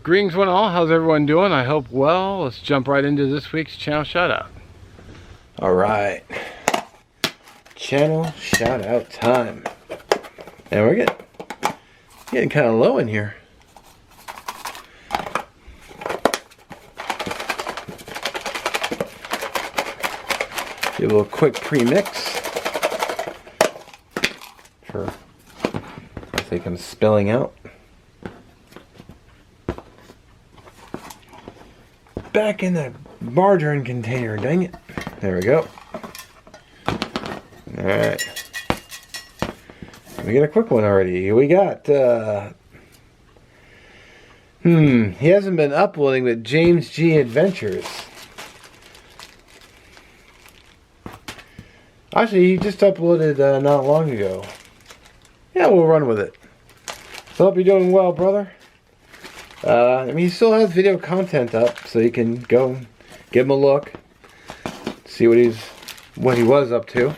Greetings one all, how's everyone doing? I hope well. Let's jump right into this week's channel shout out. Alright, channel shout out time. And we're getting kind of low in here. Do a little quick pre-mix for I think I'm spilling out. Back in the margarine container, dang it. There we go. Alright. We got a quick one already. We got he hasn't been uploading with James G Adventures. Actually, he just uploaded not long ago. Yeah, we'll run with it. So hope you're doing well, brother. I mean, he still has video content up, so you can go give him a look, see what he was up to.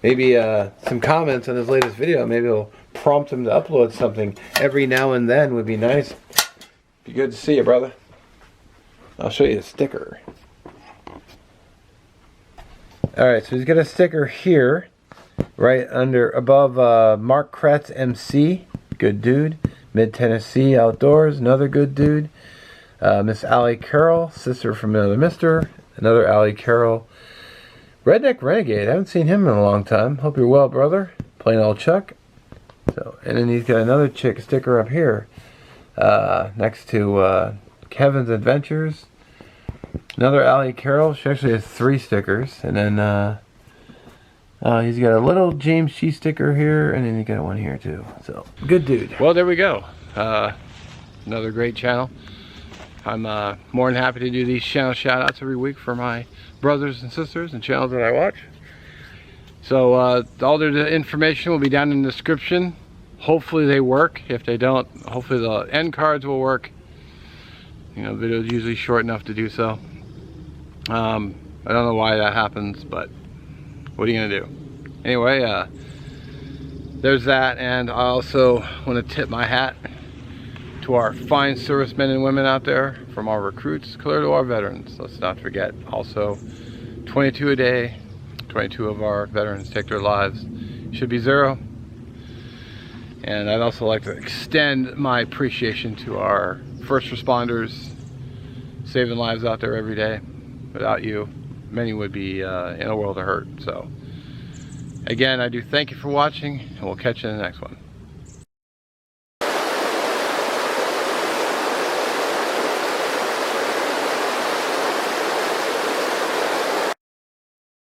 Maybe some comments on his latest video. Maybe it'll prompt him to upload something every now and then. Would be nice. Be good to see you, brother. I'll show you a sticker. All right, so he's got a sticker here, right above Mark Kretz MC. Good dude. Mid Tennessee Outdoors, another good dude. Miss Allie Carroll, sister from another mister. Another Allie Carroll. Redneck Renegade, I haven't seen him in a long time. Hope you're well, brother. Plain old Chuck. So, and then he's got another chick sticker up here, next to Kevin's Adventures. Another Allie Carroll. She actually has 3 stickers, and then he's got a little James G sticker here, and then he got one here too. So, good dude. Well, there we go. Another great channel. I'm more than happy to do these channel shout outs every week for my brothers and sisters and channels that I watch. So all their information will be down in the description. Hopefully they work. If they don't, hopefully the end cards will work. You know, the video is usually short enough to do so. I don't know why that happens, but what are you gonna do? Anyway, there's that, and I also want to tip my hat to our fine servicemen and women out there, from our recruits clear to our veterans. Let's not forget, also 22 a day, 22 of our veterans take their lives. Should be 0. And I'd also like to extend my appreciation to our first responders, saving lives out there every day. Without you, many would be in a world of hurt. So again, I do thank you for watching, and we'll catch you in the next one.